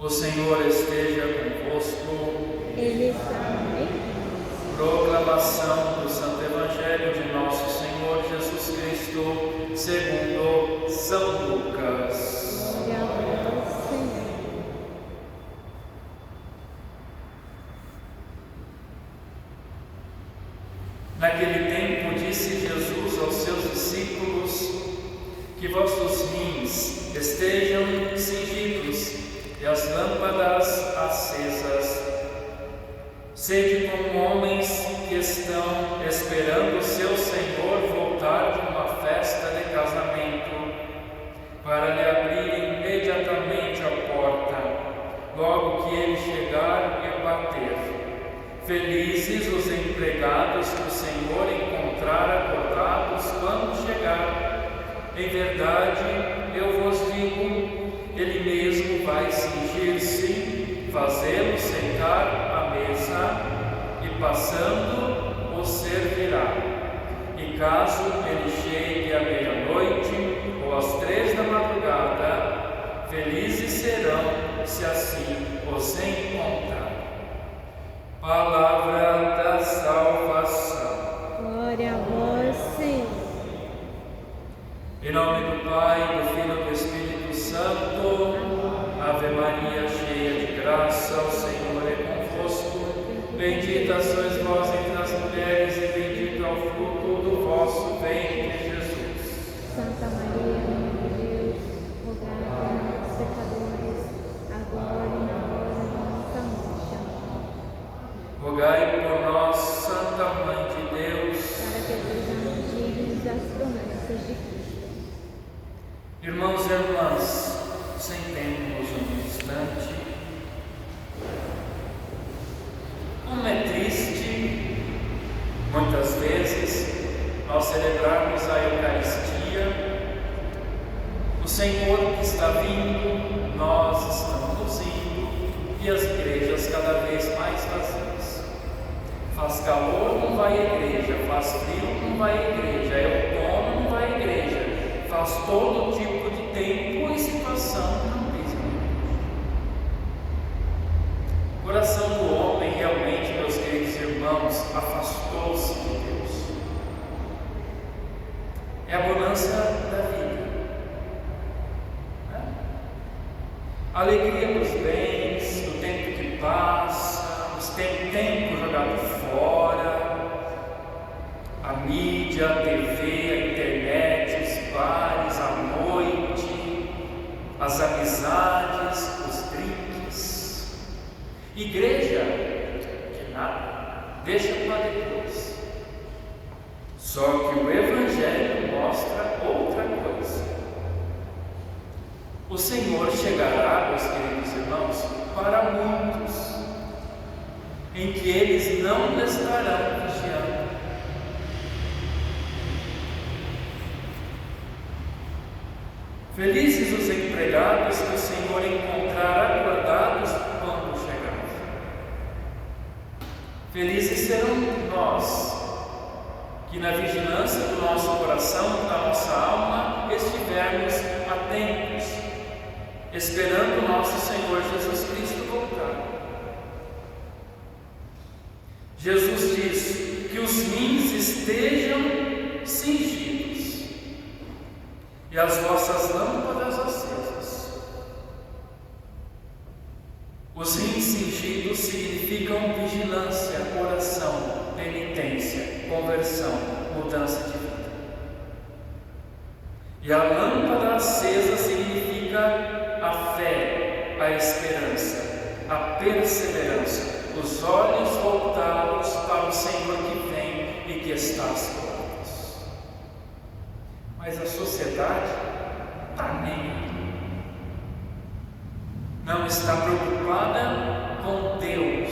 O Senhor esteja convosco. Ele está no meio. Proclamação do Santo Evangelho de Nosso Senhor Jesus Cristo, segundo São Lucas. Glória a vós, Senhor. Naquele tempo disse Jesus aos seus discípulos: que vossos rins estejam cingidos e as lâmpadas acesas. Sede como homens que estão esperando seu Senhor voltar de uma festa de casamento, para lhe abrir imediatamente a porta, logo que ele chegar e bater. Felizes os empregados que o Senhor encontrar acordados quando chegar. Em verdade, eu vos digo, ele mesmo vai cingir-se, fazê-lo sentar à mesa e, passando, o servirá. E caso ele chegue à meia-noite ou às 3 da madrugada, felizes serão se assim os encontrar. Palavra da salvação. Glória a vós, Senhor. Em nome do Pai, do Filho e do Espírito Santo. Ave Maria, cheia de graça, o Senhor é convosco. Bendita sois vós entre as mulheres e bendito é o fruto do vosso ventre, Jesus. Santa Maria, Mãe de Deus, rogai por nós, pecadores, agora e na hora da nossa morte. Amém. Rogai por nós, Santa Mãe de Deus, Para que sejamos dignos das promessas de Cristo. irmãos e irmãs, sentemos um instante. Como é triste, muitas vezes, ao celebrarmos a Eucaristia, o Senhor que está vindo, nós estamos indo, e as igrejas cada vez mais vazias. Faz calor, não vai à igreja; faz frio, não vai à igreja; é outono, não vai à igreja; faz todo tipo de tempo e situação, não pisa na igreja. O coração do homem realmente, meus queridos irmãos, afastou-se de Deus. É a bonança da vida, né? A alegria dos bens, do tempo que passa, tempo jogado fora, a mídia, a TV, a internet, os bares, a noite, as amizades, os drinks. Igreja, que nada, deixa para depois. Só que o Evangelho mostra outra coisa. O Senhor chegará, meus queridos irmãos, para muitos, em que eles não estarão vigiando. Felizes os empregados que o Senhor encontrar acordados quando chegar. Felizes serão nós, que na vigilância do nosso coração, da nossa alma, estivermos atentos, esperando o nosso Senhor Jesus Cristo voltar. Jesus diz que os rins estejam cingidos e as vossas lâmpadas acesas. Os rins cingidos significam vigilância, oração, penitência, conversão, mudança de vida. E a lâmpada acesa significa a fé, a esperança, a perseverança, os olhos voltados para o Senhor que vem e que está às portas. Mas a sociedade está nem aí. Não está preocupada com Deus.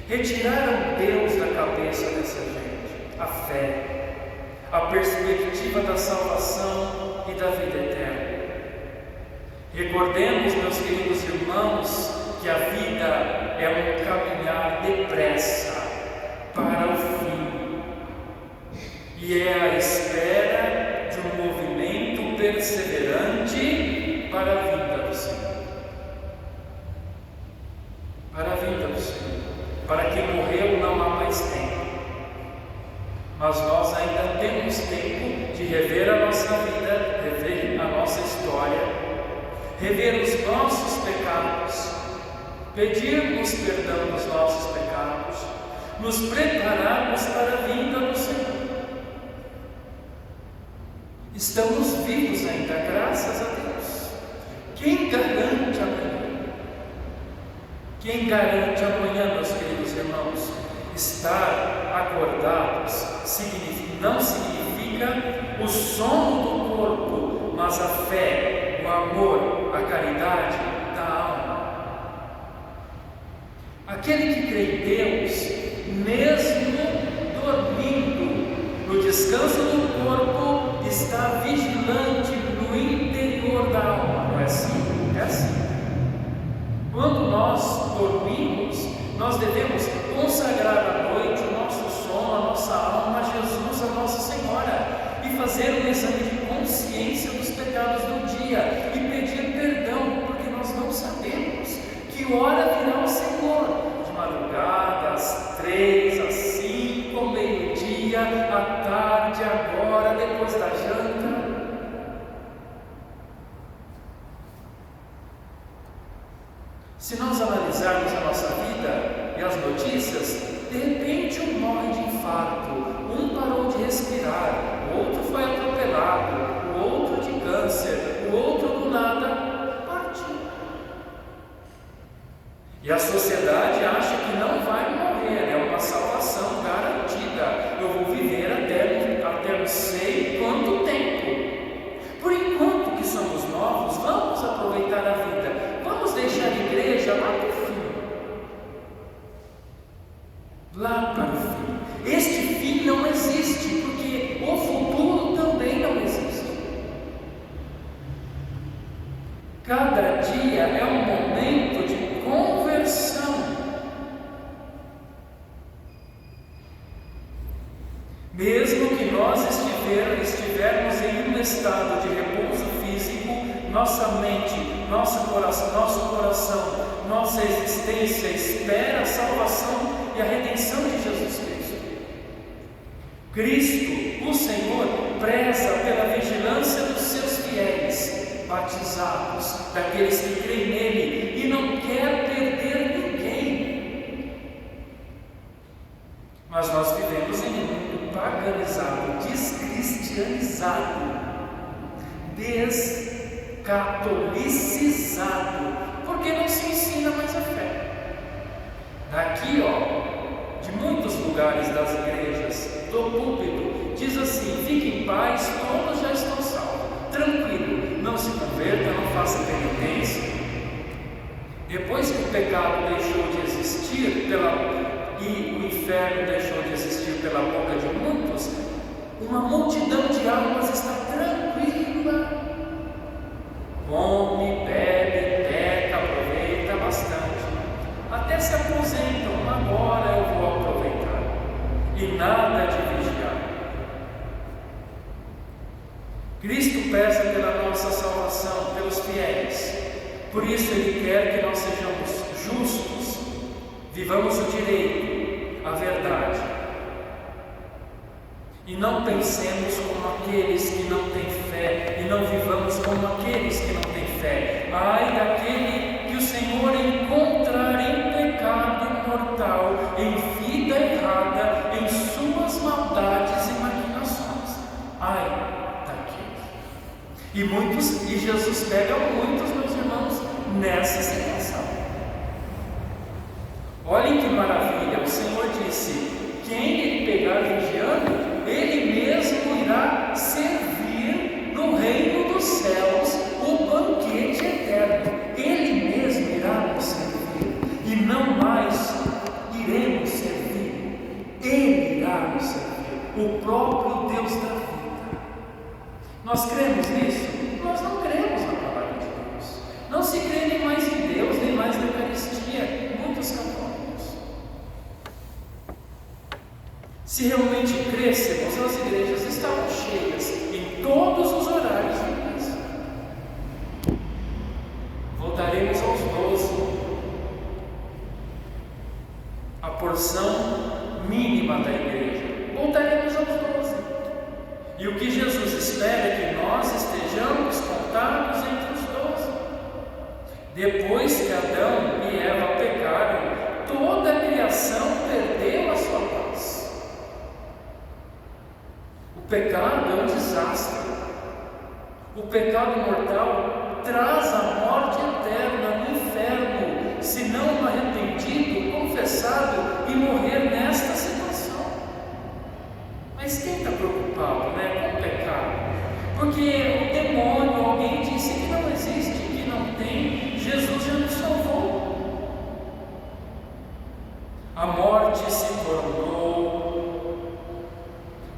Retiraram Deus da cabeça dessa gente, a fé, a perspectiva da salvação e da vida eterna. Recordemos, meus queridos irmãos, que a vida é um caminhar depressa para o fim, e é a espera de um movimento perseverante para a vinda do Senhor. mas nós ainda temos tempo de rever a nossa vida, rever a nossa história, rever os nossos pecados, pedirmos perdão dos nossos pecados, nos prepararmos para a vinda do Senhor. Estamos vivos ainda, graças a Deus. Quem garante amanhã? Quem garante amanhã, meus queridos irmãos? Estar acordados não significa o sono do corpo, mas a fé, o amor, a caridade da alma. Aquele que crê em Deus, mesmo dormindo, no descanso do corpo, está vigilante no interior da alma. Não é assim? É assim. Quando nós dormimos, nós devemos consagrar à noite o nosso sono, a nossa alma, a Jesus, a Nossa Senhora, e fazer um exame de consciência dos pecados do dia e pedir perdão, porque nós não sabemos que hora virá o Senhor, de madrugada, às 3, às 5, ao meio-dia, à tarde, agora, depois da janta. Se nós analisarmos a nossa vida e as notícias, de repente um morre de infarto, um parou de respirar, o outro foi atropelado, o outro de câncer, o outro do nada partiu. E a sociedade acha que não vai morrer, é uma salvação garantida. Eu vou viver até não sei quanto tempo. Por enquanto que somos novos, vamos aproveitar a vida. Vamos deixar a igreja lá para o fim. Lá para o fim. Este fim não existe, porque o futuro também não existe. Cada dia é um momento de conversão. Mesmo que nós estivermos em um estado de repouso físico, nossa mente, nosso coração, nossa existência espera a salvação e a redenção de Jesus Cristo. Cristo, o Senhor, preza pela vigilância dos seus fiéis, batizados, daqueles que creem nele, e não quer perder ninguém. Mas nós vivemos em um mundo paganizado, descristianizado, descatolicizado, porque não se ensina mais a fé. Daqui, de muitos lugares das igrejas, do púlpito, diz assim: fique em paz, todos já estão salvos, tranquilo, não se converta, não faça penitência. Depois que o pecado deixou de existir e o inferno deixou de existir pela boca de muitos, uma multidão de almas está tranquila, come, bebe, peca, aproveita bastante, até se aposentam. Agora eu vou aproveitar, e nada de vigiar. Cristo preza pela nossa salvação, pelos fiéis, por isso Ele quer que nós sejamos justos, vivamos o direito, a verdade, e não pensemos como aqueles que não têm fé, e não vivamos como aqueles que não têm fé. Ai daquele que o Senhor encontrar em pecado mortal, em vida errada, em suas maldades e maquinações. Ai daquele. E Jesus pega muitos, meus irmãos, nessa situação. Olhem que maravilha, o Senhor disse: quem Ele pegar vigiando, Ele mesmo irá servir no reino dos céus o banquete eterno. Ele mesmo irá nos servir, e não mais iremos servir. Ele irá nos servir, o próprio Deus da vida. Nós cremos nisso? Nós não cremos na palavra de Deus. Não se crê nem mais em Deus, nem mais na Eucaristia. Muitos católicos. Se realmente crescemos, as igrejas estavam cheias em todos os horários da missa. Voltaremos aos 12, a porção mínima da igreja. Voltaremos aos E o que Jesus espera é que nós estejamos contados entre os 12. Depois que Adão e Eva pecaram, toda a criação perdeu a sua paz. O pecado é um desastre. O pecado mortal traz a morte eterna no inferno, se não arrependido, confessado e morrer nesta situação. Mas quem está preocupado, com o pecado? Porque o demônio, alguém disse que não existe, que não tem, Jesus já nos salvou. A morte se tornou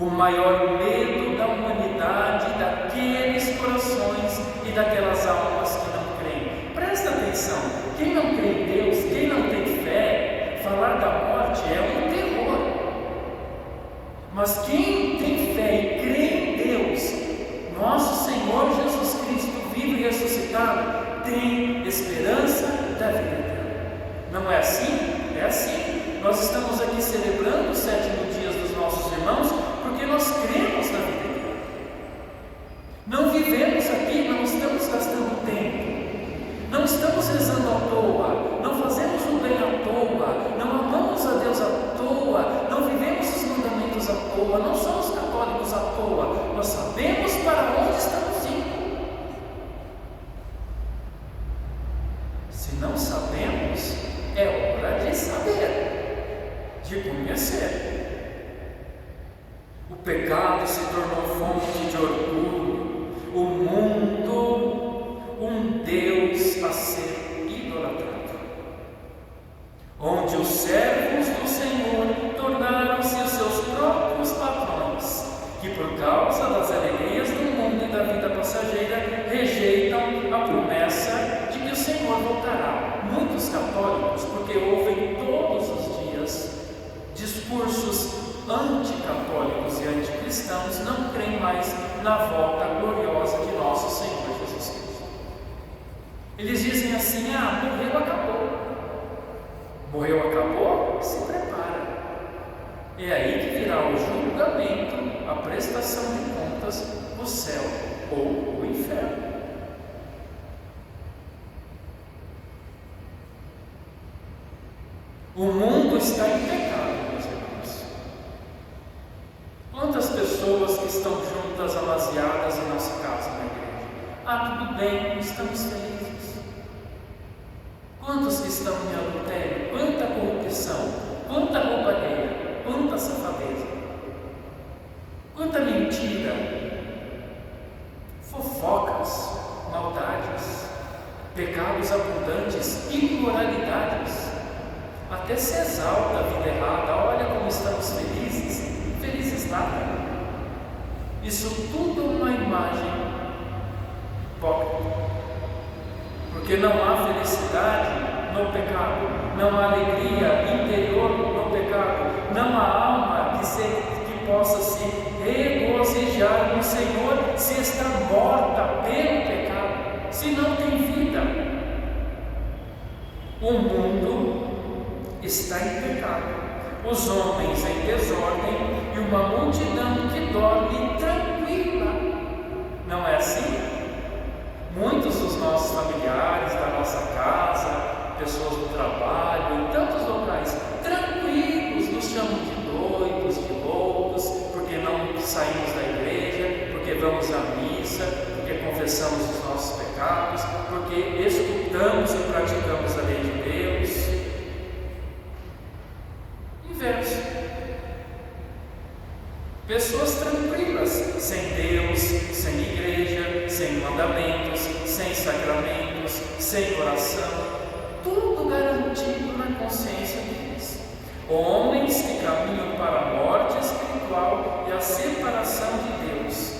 o maior medo da humanidade, daqueles corações e daquelas almas que não creem. Presta atenção, quem não crê em Deus, quem não tem fé, falar da morte é um terror. Mas quem tem fé e crê em Deus, nosso Senhor Jesus Cristo, vivo e ressuscitado, tem esperança da vida eterna. Não é assim? É assim. Nós estamos aqui celebrando o 7º dia dos nossos irmãos, porque nós cremos na vida eterna. Não vivemos aqui, não estamos gastando tempo, não estamos rezando à toa, não fazemos o bem à toa, não amamos a Deus à toa, não vivemos os mandamentos à toa, não somos católicos à toa, nós sabemos para onde estamos indo. Se não sabemos, é hora de saber, de conhecer. O pecado se tornou fonte de orgulho, o mundo, um Deus a ser idolatrado, onde os servos do Senhor tornaram-se os seus próprios patrões, que por causa das alegrias do mundo e da vida passageira, rejeitam a promessa de que o Senhor voltará. Muitos católicos, porque ouvem todos os dias discursos anticatólicos e anticristãos, não creem mais na volta gloriosa de nosso Senhor Jesus Cristo. Eles dizem assim: morreu, acabou. Morreu, acabou, se prepara. É aí que virá o julgamento, a prestação de contas, o céu ou o inferno. O mundo está em pecado, meus irmãos. Quantas pessoas que estão juntas, amaziadas em nossa casa, na igreja? Tudo bem, estamos felizes. Quantos que estão em adultério? Quanta corrupção, quanta roubalheira, quanta safadeza, quanta mentira, fofocas, maldades, pecados abundantes, imoralidades. Até se exalta a vida errada. Olha como estamos felizes. Felizes nada. Isso tudo é uma imagem hipócrita, porque não há felicidade no pecado, não há alegria interior no pecado, não há alma que possa se regozijar no Senhor se está morta pelo pecado, se não tem vida. O mundo está em pecado, os homens em desordem e uma multidão que dorme tranquila. Não é assim? Muitos dos nossos familiares, da nossa casa, pessoas do trabalho, em tantos locais, tranquilos, nos chamam de doidos, de loucos, porque não saímos da igreja, porque vamos à missa, porque confessamos os nossos pecados, porque escutamos e praticamos a lei de Deus. Inverso. Pessoas tranquilas, sem Deus, sem igreja, sem mandamentos, sem sacramentos, sem oração, tudo garantido na consciência deles. Homens que caminham para a morte espiritual e a separação de Deus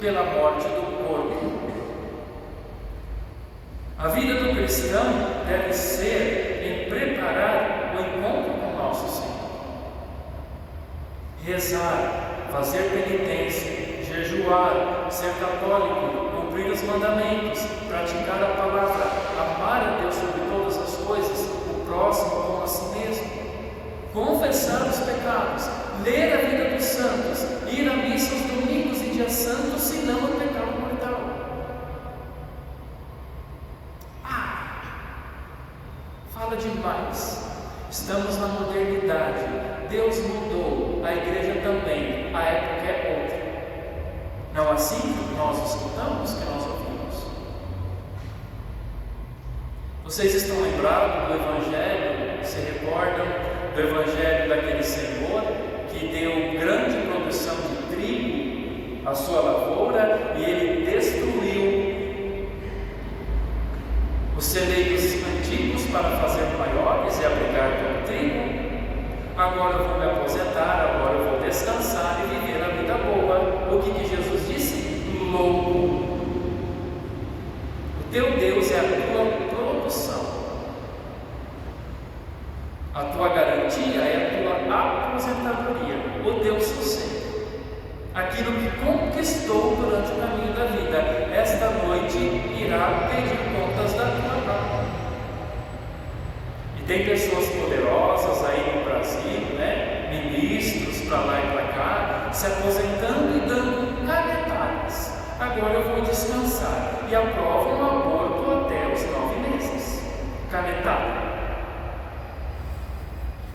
pela morte do corpo. A vida do cristão deve ser em preparar o encontro com nosso Senhor. Rezar, fazer penitência, jejuar, ser católico, cumprir os mandamentos, praticar a palavra, amar a Deus sobre todas as coisas, o próximo como a si mesmo, confessar os pecados, ler a vida dos santos, ir à missa aos domingos e dias mais. Estamos na modernidade. Deus mudou, a igreja também. A época é outra. Não é assim que nós escutamos, que nós ouvimos. Vocês estão lembrados do Evangelho? Se recordam do Evangelho daquele Senhor que deu grande produção de trigo à sua lavoura e ele destruiu os celeiros antigos para fazer maiores e abrigar todo o trigo? Agora eu vou me aposentar, agora eu vou descansar e viver a vida boa. O que Jesus disse? Louco! O teu Deus é a tua produção. A tua garantia é a tua aposentadoria, o teu sossego. Aquilo que conquistou durante o caminho da vida, esta noite irá pedir contas da tua alma. E tem pessoas poderosas aí no Brasil, né? Ministros para lá e para cá, se aposentando e dando canetadas. Agora eu vou descansar e aprovam um aborto até os 9 meses. Canetada.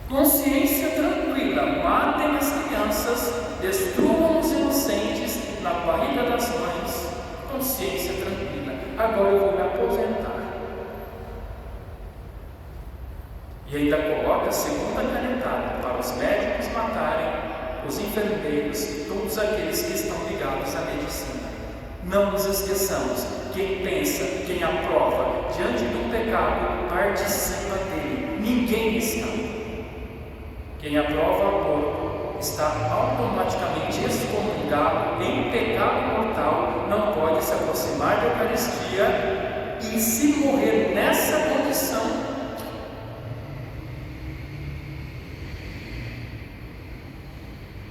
Consciência tranquila, matem as crianças, destruam os inocentes na barriga das mães. Consciência tranquila, agora eu vou me aposentar. E ainda coloca a segunda canetada para os médicos matarem os enfermeiros e todos aqueles que estão ligados à medicina. Não nos esqueçamos, quem pensa, quem aprova diante do pecado, participa dele, ninguém escapa. Quem aprova o aborto está automaticamente excomungado em pecado mortal, não pode se aproximar da Eucaristia e, se morrer nessa condição,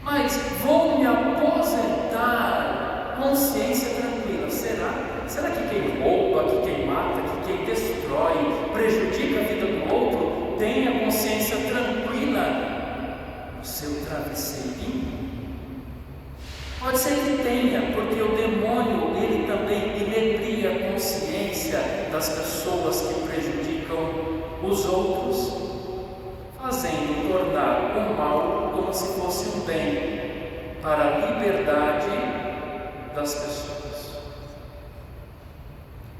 mas vou me aposentar, consciência tranquila. Será que quem rouba, que quem mata, que quem destrói, prejudica a vida do outro, tem a consciência tranquila? Seu travesseirinho? Pode ser que tenha, porque o demônio, ele também inebria a consciência das pessoas que prejudicam os outros, fazendo tornar o mal como se fosse um bem para a liberdade das pessoas.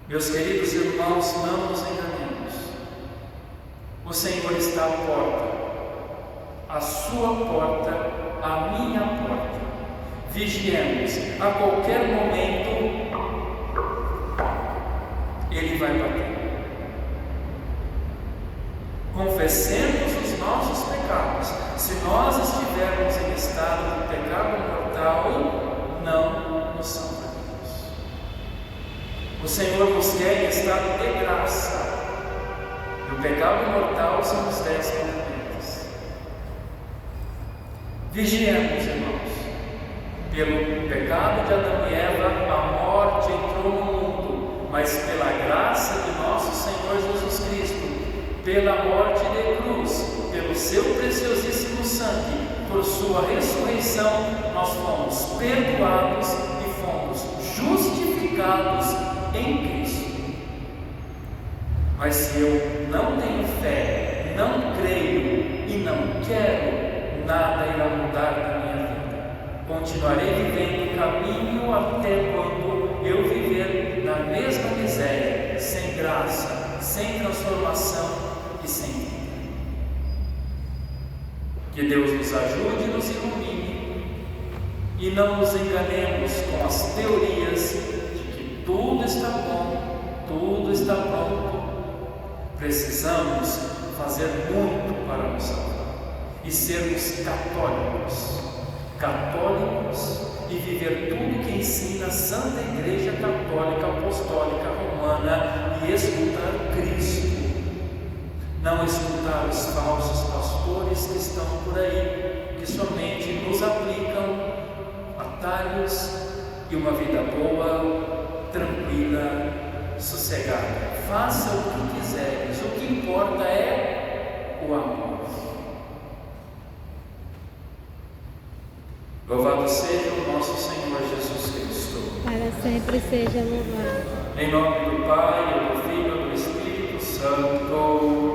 Meus queridos irmãos, não nos enganemos. O Senhor está à porta. A sua porta, a minha porta. Vigiemos, a qualquer momento Ele vai bater. Confessemos os nossos pecados. Se nós estivermos em estado de pecado mortal, não nos salvaremos. O Senhor nos quer em estado de graça. E o pecado mortal são os 10 mandamentos. Vigiemos, irmãos. Pelo pecado de Adão e Eva, a morte entrou no mundo, mas pela graça de nosso Senhor Jesus Cristo, pela morte de cruz, pelo seu preciosíssimo sangue, por sua ressurreição, nós fomos perdoados e fomos justificados em Cristo. Mas se eu não tenho fé, não creio e não quero, nada irá mudar na minha vida. Continuarei vivendo o caminho até quando eu viver na mesma miséria, sem graça, sem transformação e sem vida. Que Deus nos ajude e nos ilumine, e não nos enganemos com as teorias de que tudo está bom, tudo está pronto. Precisamos fazer muito para nos salvar e sermos católicos e viver tudo que ensina a Santa Igreja Católica Apostólica Romana e escutar Cristo, não escutar os falsos pastores que estão por aí, que somente nos aplicam atalhos e uma vida boa, tranquila, sossegada. Faça o que quiseres, o que importa é o amor. Louvado seja o nosso Senhor Jesus Cristo. Para sempre seja louvado. Em nome do Pai, do Filho e do Espírito Santo.